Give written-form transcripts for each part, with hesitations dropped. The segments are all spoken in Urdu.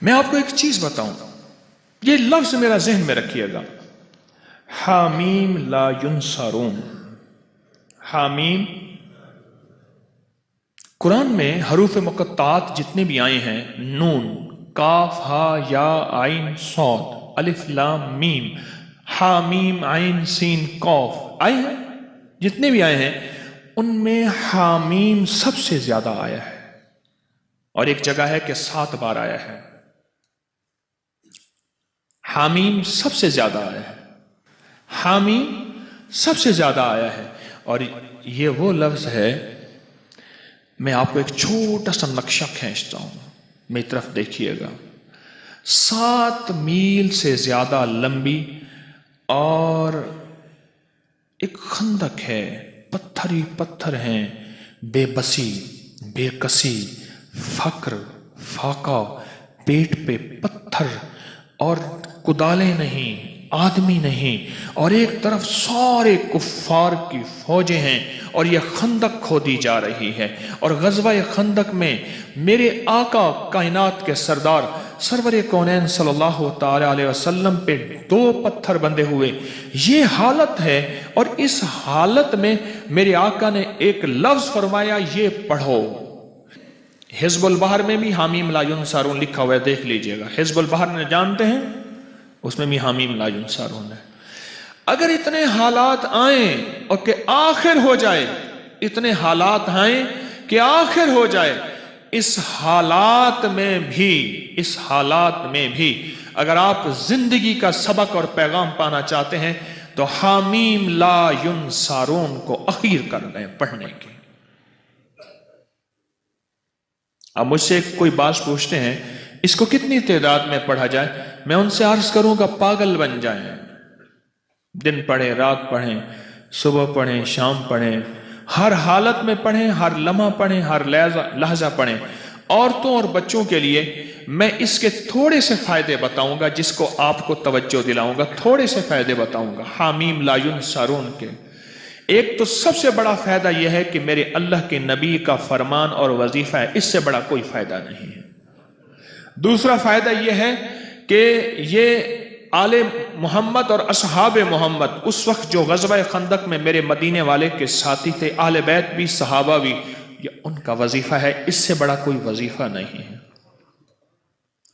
میں آپ کو ایک چیز بتاؤں، یہ لفظ میرا ذہن میں رکھیے گا، حامیم لا ینصرون۔ حامیم، قرآن میں حروف مقطعات جتنے بھی آئے ہیں، نون، کاف، ہا، یا، عین، صاد، الف، لام، میم، حامیم، عین، سین، قاف آئے ہیں، جتنے بھی آئے ہیں ان میں حامیم سب سے زیادہ آیا ہے، اور ایک جگہ ہے کہ 7 بار آیا ہے۔ حامیم سب سے زیادہ آیا ہے، حامیم سب سے زیادہ آیا ہے۔ اور یہ وہ لفظ ہے، میں آپ کو ایک چھوٹا سا نقشہ کھینچتا ہوں، میری طرف دیکھیے گا۔ 7 میل سے زیادہ لمبی اور ایک خندق ہے، پتھر ہی پتھر ہیں، بے بسی، بے کسی، فقر، فاقہ، پیٹ پہ پتھر، اور کدالیں نہیں، آدمی نہیں، اور ایک طرف سارے کفار کی فوجیں ہیں، اور یہ خندق کھودی جا رہی ہے۔ اور غزوہ خندق میں میرے آقا کائنات کے سردار سرور کونین صلی اللہ تعالی علیہ وسلم پہ 2 پتھر بندے ہوئے، یہ حالت ہے۔ اور اس حالت میں میرے آقا نے ایک لفظ فرمایا، یہ پڑھو۔ حزب البحر میں بھی حامیم لا ینصرون لکھا ہوا ہے، دیکھ لیجئے گا۔ حزب البحر نے جانتے ہیں، اس میں بھی حامیم لا ینصرون ہے۔ اگر اتنے حالات آئیں اور کہ آخر ہو جائے، اتنے حالات آئیں کہ آخر ہو جائے، اس حالات میں بھی اگر آپ زندگی کا سبق اور پیغام پانا چاہتے ہیں تو حامیم لا ینصرون کو اخیر کر دیں پڑھنے کی۔ اب مجھ سے کوئی بات پوچھتے ہیں اس کو کتنی تعداد میں پڑھا جائے، میں ان سے عرض کروں گا پاگل بن جائیں، دن پڑھیں، رات پڑھیں، صبح پڑھیں، شام پڑھیں، ہر حالت میں پڑھیں، ہر لمحہ پڑھیں، ہر لحظہ پڑھیں۔ عورتوں اور بچوں کے لیے میں اس کے تھوڑے سے فائدے بتاؤں گا، جس کو آپ کو توجہ دلاؤں گا، تھوڑے سے فائدے بتاؤں گا حامیم لا ینصرون کے۔ ایک تو سب سے بڑا فائدہ یہ ہے کہ میرے اللہ کے نبی کا فرمان اور وظیفہ ہے، اس سے بڑا کوئی فائدہ نہیں ہے۔ دوسرا فائدہ یہ ہے کہ یہ آل محمد اور اصحاب محمد اس وقت جو غزوہ خندق میں میرے مدینے والے کے ساتھی تھے، اہل بیت بھی، صحابہ بھی، یہ ان کا وظیفہ ہے، اس سے بڑا کوئی وظیفہ نہیں ہے۔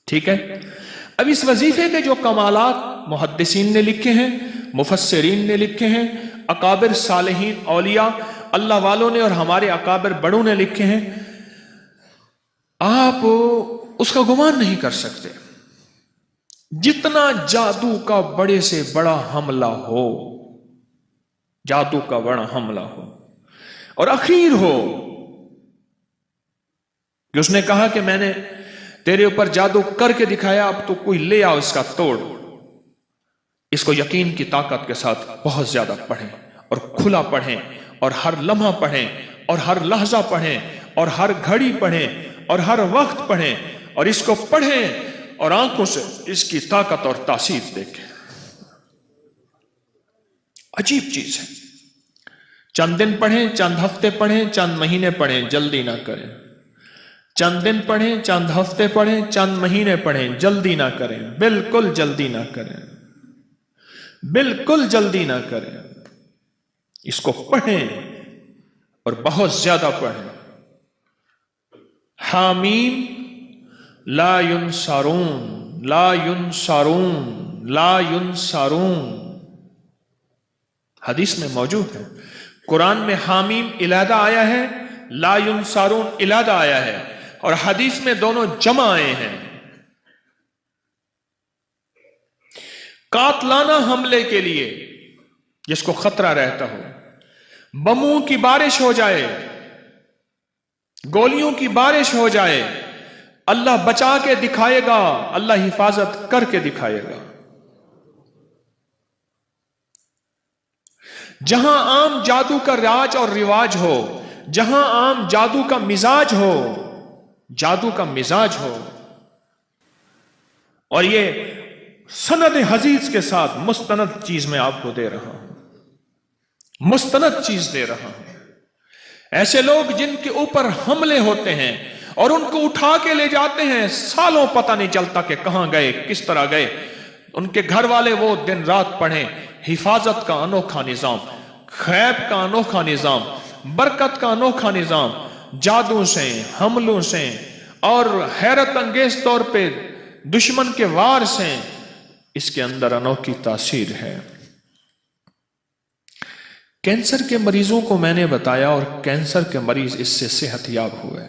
ٹھیک ہے؟ اب اس وظیفے کے جو کمالات محدثین نے لکھے ہیں، مفسرین نے لکھے ہیں، اکابر صالحین اولیاء اللہ والوں نے اور ہمارے اکابر بڑوں نے لکھے ہیں، آپ اس کا گمان نہیں کر سکتے۔ جتنا جادو کا بڑے سے بڑا حملہ ہو، جادو کا بڑا حملہ ہو اور اخیر ہو کہ اس نے کہا کہ میں نے تیرے اوپر جادو کر کے دکھایا، اب تو کوئی لے آؤ اس کا توڑ، اس کو یقین کی طاقت کے ساتھ بہت زیادہ پڑھیں اور کھلا پڑھیں اور ہر لمحہ پڑھیں اور ہر لحظہ پڑھیں اور ہر گھڑی پڑھیں اور ہر وقت پڑھیں، اور اس کو پڑھیں اور آنکھوں سے اس کی طاقت اور تاثیر دیکھیں۔ عجیب چیز ہے۔ چند دن پڑھیں، چند ہفتے پڑھیں، چند مہینے پڑھیں، جلدی نہ کریں۔ چند دن پڑھیں، چند ہفتے پڑھیں، چند مہینے پڑھیں، جلدی نہ کریں، بالکل جلدی نہ کریں، بالکل جلدی نہ کریں۔ اس کو پڑھیں اور بہت زیادہ پڑھیں۔ حامیم لا ینصرون، لا ینصرون، لا ینصرون، حدیث میں موجود ہے۔ قرآن میں حامیم علیحدہ آیا ہے، لا ینصرون علیحدہ آیا ہے، اور حدیث میں دونوں جمع آئے ہیں۔ قاتلانہ حملے کے لیے جس کو خطرہ رہتا ہو، بموں کی بارش ہو جائے، گولیوں کی بارش ہو جائے، اللہ بچا کے دکھائے گا، اللہ حفاظت کر کے دکھائے گا۔ جہاں عام جادو کا راج اور رواج ہو، جہاں عام جادو کا مزاج ہو، جادو کا مزاج ہو، اور یہ سند حدیث کے ساتھ مستند چیز میں آپ کو دے رہا ہوں، مستند چیز دے رہا ہوں۔ ایسے لوگ جن کے اوپر حملے ہوتے ہیں اور ان کو اٹھا کے لے جاتے ہیں، سالوں پتہ نہیں چلتا کہ کہاں گئے، کس طرح گئے۔ ان کے گھر والے وہ دن رات پڑھیں، حفاظت کا انوکھا نظام، غیب کا انوکھا نظام، برکت کا انوکھا نظام، جادو سے، حملوں سے اور حیرت انگیز طور پہ دشمن کے وار سے اس کے اندر انوکھی تاثیر ہے۔ کینسر کے مریضوں کو میں نے بتایا اور کینسر کے مریض اس سے صحت یاب ہوئے،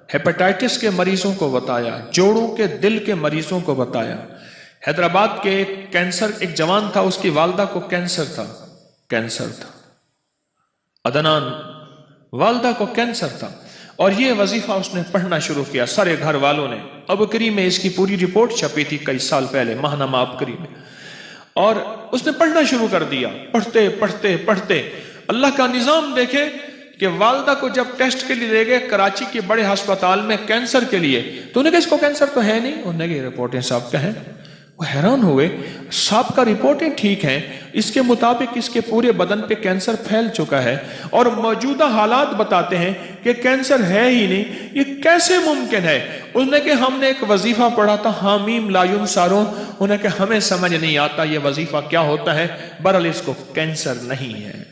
ہیپاٹائٹس کے مریضوں کو بتایا، جوڑوں کے دل کے مریضوں کو بتایا۔ حیدرآباد کے ایک جوان تھا، اس کی والدہ کو کینسر تھا، عدنان، والدہ کو کینسر تھا، اور یہ وظیفہ اس نے پڑھنا شروع کیا۔ سارے گھر والوں نے، ابکری میں اس کی پوری رپورٹ چھپی تھی کئی سال پہلے، ماہنامہ ابکری میں، اور اس نے پڑھنا شروع کر دیا۔ پڑھتے پڑھتے پڑھتے اللہ کا نظام دیکھے کہ والدہ کو جب ٹیسٹ کے لیے لے گئے کراچی کے بڑے ہسپتال میں کینسر کے لیے، تو انہیں کہا اس کو کینسر تو ہے نہیں، انہوں نے کہا یہ رپورٹیں صاحب کا ہیں۔ وہ حیران ہوئے، صاحب کا رپورٹیں ٹھیک ہیں، اس کے مطابق اس کے پورے بدن پہ کینسر پھیل چکا ہے، اور موجودہ حالات بتاتے ہیں کہ کینسر ہے ہی نہیں، یہ کیسے ممکن ہے؟ انہوں نے کہا ہم نے ایک وظیفہ پڑھا تھا، حامیم لا ینصرون، انہوں نے کہا ہمیں سمجھ نہیں آتا یہ وظیفہ کیا ہوتا ہے، بہرحال اس کو کینسر نہیں ہے۔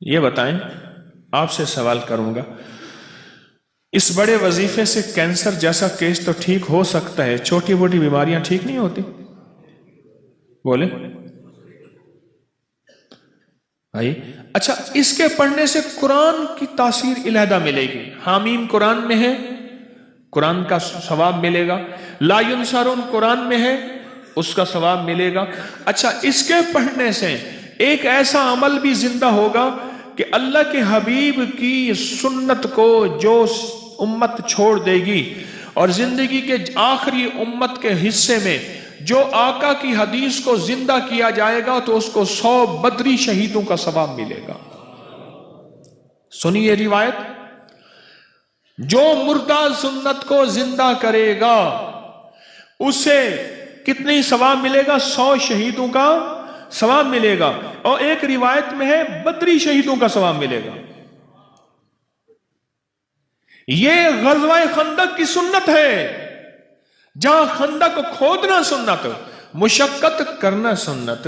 یہ بتائیں، آپ سے سوال کروں گا، اس بڑے وظیفے سے کینسر جیسا کیس تو ٹھیک ہو سکتا ہے، چھوٹی موٹی بیماریاں ٹھیک نہیں ہوتی؟ بولے بھائی، اچھا اس کے پڑھنے سے قرآن کی تاثیر علیحدہ ملے گی۔ حامیم قرآن میں ہے، قرآن کا ثواب ملے گا، لا ینصرون قرآن میں ہے، اس کا ثواب ملے گا۔ اچھا اس کے پڑھنے سے ایک ایسا عمل بھی زندہ ہوگا کہ اللہ کے حبیب کی سنت کو جو امت چھوڑ دے گی، اور زندگی کے آخری امت کے حصے میں جو آقا کی حدیث کو زندہ کیا جائے گا تو اس کو 100 بدری شہیدوں کا ثواب ملے گا۔ سنیے روایت، جو مردہ سنت کو زندہ کرے گا اسے کتنی ثواب ملے گا؟ 100 شہیدوں کا ثواب ملے گا، اور ایک روایت میں ہے بدری شہیدوں کا ثواب ملے گا۔ یہ غزوہ خندق کی سنت ہے، جہاں خندق کھودنا سنت، مشقت کرنا سنت،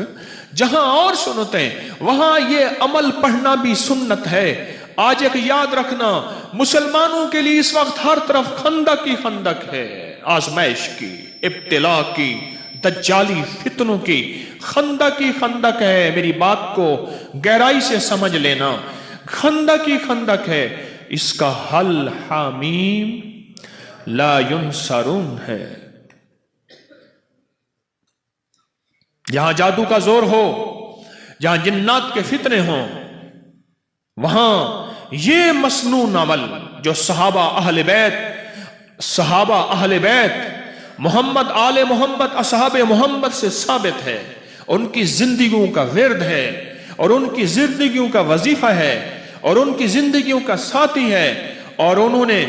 جہاں اور سنتیں وہاں یہ عمل پڑھنا بھی سنت ہے۔ آج ایک یاد رکھنا، مسلمانوں کے لیے اس وقت ہر طرف خندق ہی خندق ہے، آزمائش کی، ابتلا کی، دجالی فتنوں کی، خندق ہی خندق ہے۔ میری بات کو گہرائی سے سمجھ لینا، خندق ہی خندق ہے، اس کا حل حامیم لا ینصرون ہے۔ جہاں جادو کا زور ہو، جہاں جنات کے فتنے ہوں، وہاں یہ مسنون عمل جو صحابہ اہل بیت محمد آل محمد اصحاب محمد سے ثابت ہے، ان کی زندگیوں کا ورد ہے، اور ان کی زندگیوں کا وظیفہ ہے، اور ان کی زندگیوں کا ساتھی ہے، اور انہوں نے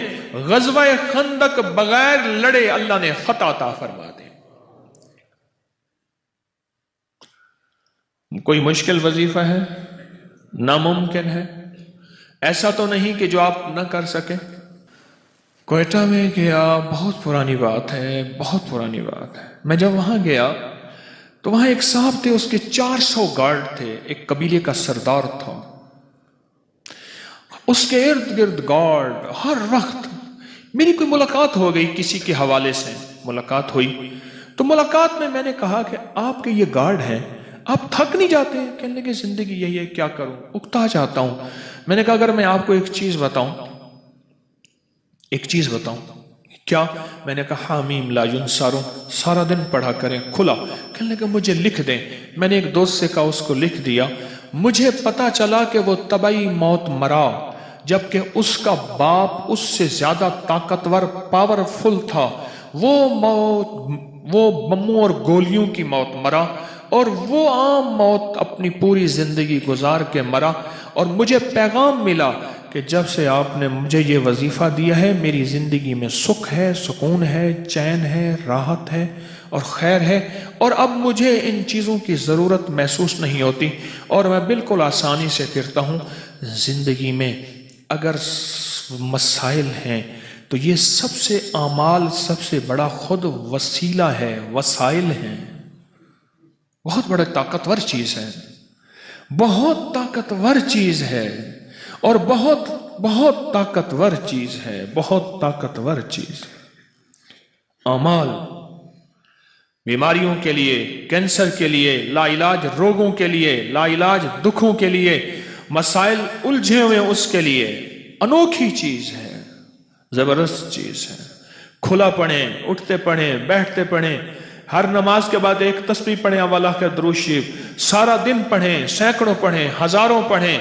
غزوہ خندق بغیر لڑے اللہ نے فتح عطا فرما دی۔ کوئی مشکل وظیفہ ہے؟ ناممکن ہے؟ ایسا تو نہیں کہ جو آپ نہ کر سکیں۔ کوئٹہ میں گیا، بہت پرانی بات ہے، بہت پرانی بات ہے۔ میں جب وہاں گیا تو وہاں ایک صاحب تھے، اس کے 400 گارڈ تھے، ایک قبیلے کا سردار تھا، اس کے ارد گرد گارڈ ہر وقت۔ میری کوئی ملاقات ہو گئی کسی کے حوالے سے، ملاقات ہوئی تو ملاقات میں میں نے کہا کہ آپ کے یہ گارڈ ہیں، آپ تھک نہیں جاتے ہیں؟ کہنے لگے زندگی یہی ہے، کیا کروں، اکتا جاتا ہوں۔ میں نے کہا اگر میں آپ کو ایک چیز بتاؤں، کیا؟ میں نے کہا حامیم لا ینصرون سارا دن پڑھا کریں، کھلا۔ کہنے لگے مجھے لکھ دیں۔ میں نے ایک دوست سے کہا، اس کو لکھ دیا۔ مجھے پتا چلا کہ وہ طبعی موت مرا، جبکہ اس کا باپ اس سے زیادہ طاقتور، پاورفل تھا، وہ بموں اور گولیوں کی موت مرا، اور وہ عام موت اپنی پوری زندگی گزار کے مرا۔ اور مجھے پیغام ملا کہ جب سے آپ نے مجھے یہ وظیفہ دیا ہے، میری زندگی میں سکھ ہے، سکون ہے، چین ہے، راحت ہے اور خیر ہے، اور اب مجھے ان چیزوں کی ضرورت محسوس نہیں ہوتی، اور میں بالکل آسانی سے پھرتا ہوں۔ زندگی میں اگر مسائل ہیں تو یہ سب سے اعمال سب سے بڑا خود وسیلہ ہے، وسائل ہیں، بہت بڑا طاقتور چیز ہے، بہت طاقتور چیز ہے، اور بہت بہت طاقتور چیز ہے، بہت طاقتور چیز ہے۔ اعمال بیماریوں کے لیے، کینسر کے لیے، لا علاج روگوں کے لیے، لا علاج دکھوں کے لیے، مسائل الجھے ہوئے اس کے لیے انوکھی چیز ہے، زبردست چیز ہے۔ کھلا پڑھیں، اٹھتے پڑھیں، بیٹھتے پڑھیں، ہر نماز کے بعد ایک تسبیح پڑھیں، اواللہ کا درود شریف، سارا دن پڑھیں، سینکڑوں پڑھیں، ہزاروں پڑھیں،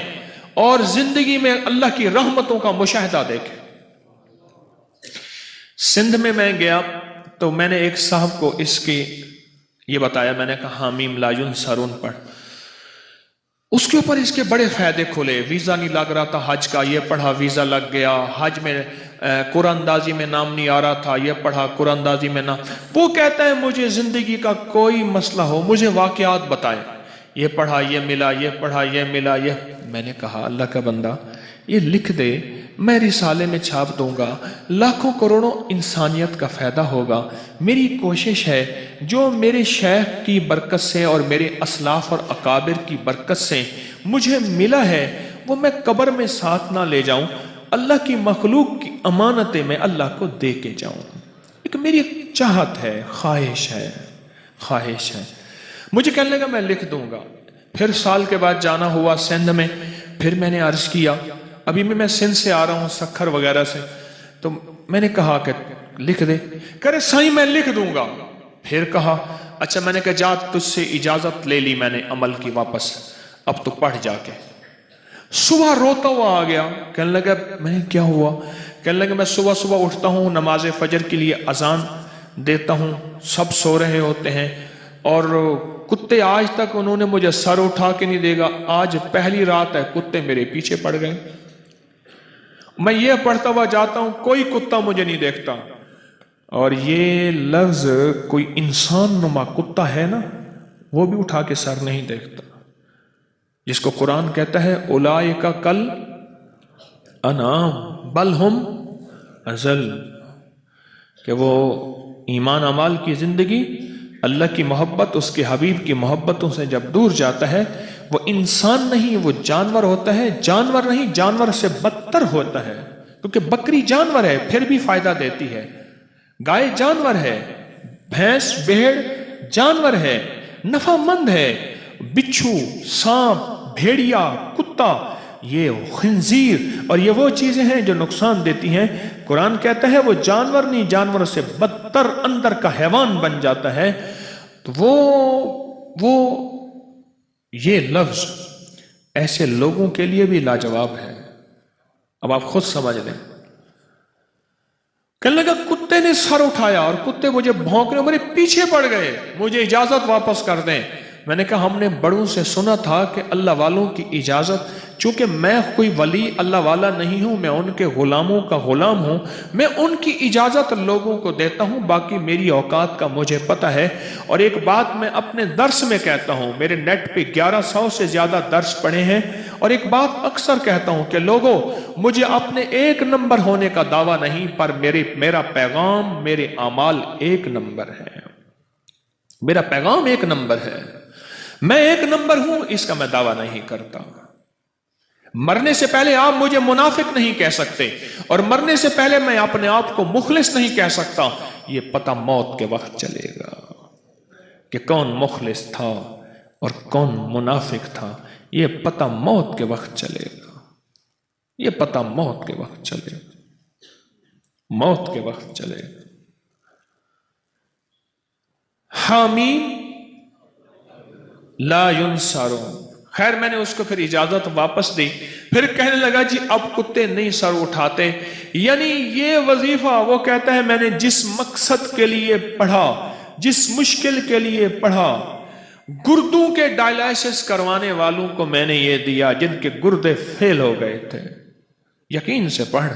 اور زندگی میں اللہ کی رحمتوں کا مشاہدہ دیکھیں۔ سندھ میں گیا تو میں نے ایک صاحب کو اس کی یہ بتایا، میں نے کہا حامیم لا ینصرون پڑھ، اس کے اوپر اس کے بڑے فائدے کھلے۔ ویزا نہیں لگ رہا تھا حج کا، یہ پڑھا ویزا لگ گیا۔ حج میں قرآن اندازی میں نام نہیں آ رہا تھا، یہ پڑھا قرآن اندازی میں نام۔ وہ کہتا ہے مجھے زندگی کا کوئی مسئلہ ہو مجھے واقعات بتائے، یہ پڑھا یہ ملا، یہ پڑھا یہ ملا، یہ۔ میں نے کہا اللہ کا بندہ یہ لکھ دے، میں رسالے میں چھاپ دوں گا، لاکھوں کروڑوں انسانیت کا فائدہ ہوگا۔ میری کوشش ہے جو میرے شیخ کی برکت سے اور میرے اسلاف اور اکابر کی برکت سے مجھے ملا ہے وہ میں قبر میں ساتھ نہ لے جاؤں، اللہ کی مخلوق کی امانتیں میں اللہ کو دے کے جاؤں۔ ایک میری چاہت ہے، خواہش ہے، خواہش ہے۔ مجھے کہنے لگا میں لکھ دوں گا۔ پھر سال کے بعد جانا ہوا سندھ میں، پھر میں نے عرض کیا، ابھی میں سندھ سے آ رہا ہوں سکھر وغیرہ سے، تو میں نے کہا کہ لکھ دے، کہہ رہے صحیح میں لکھ دوں گا۔ پھر کہا اچھا، میں نے کہا جا تجھ سے اجازت لے لی میں نے عمل کی واپس، اب تو پڑھ جا کے۔ صبح روتا ہوا آ گیا، کہنے لگا میں نے کیا ہوا؟ کہنے لگا میں صبح صبح اٹھتا ہوں، نماز فجر کے لیے اذان دیتا ہوں، سب سو رہے ہوتے ہیں، اور کتے آج تک انہوں نے مجھے سر اٹھا کے نہیں دے گا، آج پہلی رات ہے کتے میرے پیچھے پڑ گئے۔ میں یہ پڑھتا ہوا جاتا ہوں، کوئی کتا مجھے نہیں دیکھتا، اور یہ لفظ کوئی انسان نما کتا ہے نا وہ بھی اٹھا کے سر نہیں دیکھتا، جس کو قرآن کہتا ہے اولئک کل انعام بل ہم اضل، کہ وہ ایمان اعمال کی زندگی، اللہ کی محبت، اس کے حبیب کی محبتوں سے جب دور جاتا ہے وہ انسان نہیں، وہ جانور ہوتا ہے۔ جانور نہیں، جانور سے بدتر ہوتا ہے، کیونکہ بکری جانور ہے پھر بھی فائدہ دیتی ہے، گائے جانور ہے، بھینس بھیڑ جانور ہے، نفع مند ہے، بچھو سانپ بھیڑیا کتا یہ خنزیر اور یہ وہ چیزیں ہیں جو نقصان دیتی ہیں۔ قرآن کہتا ہے وہ جانور نہیں، جانوروں سے بدتر اندر کا حیوان بن جاتا ہے۔ تو وہ یہ لفظ ایسے لوگوں کے لیے بھی لاجواب ہے۔ اب آپ خود سمجھ لیں۔ کہنے لگا کتے نے سر اٹھایا اور کتے مجھے بھونکنے میرے پیچھے پڑ گئے، مجھے اجازت واپس کر دیں۔ میں نے کہا ہم نے بڑوں سے سنا تھا کہ اللہ والوں کی اجازت، چونکہ میں کوئی ولی اللہ والا نہیں ہوں، میں ان کے غلاموں کا غلام ہوں، میں ان کی اجازت لوگوں کو دیتا ہوں، باقی میری اوقات کا مجھے پتہ ہے۔ اور ایک بات میں اپنے درس میں کہتا ہوں، میرے نیٹ پہ 1100 سے زیادہ درس پڑھے ہیں، اور ایک بات اکثر کہتا ہوں کہ لوگوں مجھے اپنے ایک نمبر ہونے کا دعویٰ نہیں، پر میرا پیغام، میرے اعمال ایک نمبر ہے، میرا پیغام ایک نمبر ہے، میں ایک نمبر ہوں، اس کا میں دعویٰ نہیں کرتا۔ مرنے سے پہلے آپ مجھے منافق نہیں کہہ سکتے، اور مرنے سے پہلے میں اپنے آپ کو مخلص نہیں کہہ سکتا۔ یہ پتہ موت کے وقت چلے گا کہ کون مخلص تھا اور کون منافق تھا، یہ پتہ موت کے وقت چلے گا، یہ پتہ موت کے وقت چلے گا، موت کے وقت چلے گا۔ حامیم لا ینصرون۔ خیر میں نے اس کو پھر اجازت واپس دی، پھر کہنے لگا جی اب کتے نہیں سر اٹھاتے، یعنی یہ وظیفہ وہ کہتا ہے میں نے جس مقصد کے لیے پڑھا، جس مشکل کے لیے پڑھا، گردوں کے ڈائلائسس کروانے والوں کو میں نے یہ دیا جن کے گردے فیل ہو گئے تھے، یقین سے پڑھ۔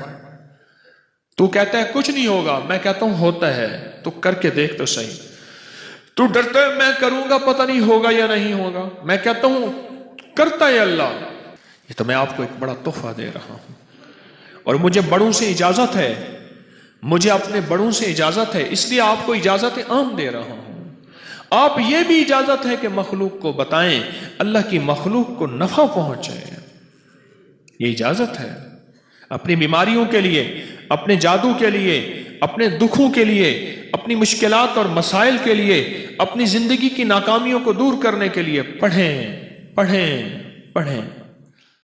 تو کہتا ہے کچھ نہیں ہوگا، میں کہتا ہوں ہوتا ہے، تو کر کے دیکھ تو صحیح۔ تو ڈرتا ہے میں کروں گا پتہ نہیں ہوگا یا نہیں ہوگا، میں کہتا ہوں کرتا ہے اللہ۔ یہ تو میں آپ کو ایک بڑا تحفہ دے رہا ہوں، اور مجھے بڑوں سے اجازت ہے، مجھے اپنے بڑوں سے اجازت ہے، اس لیے آپ کو اجازت عام دے رہا ہوں۔ آپ یہ بھی اجازت ہے کہ مخلوق کو بتائیں، اللہ کی مخلوق کو نفع پہنچے، یہ اجازت ہے۔ اپنی بیماریوں کے لیے، اپنے جادو کے لیے، اپنے دکھوں کے لیے، اپنی مشکلات اور مسائل کے لیے، اپنی زندگی کی ناکامیوں کو دور کرنے کے لیے پڑھیں پڑھیں پڑھیں۔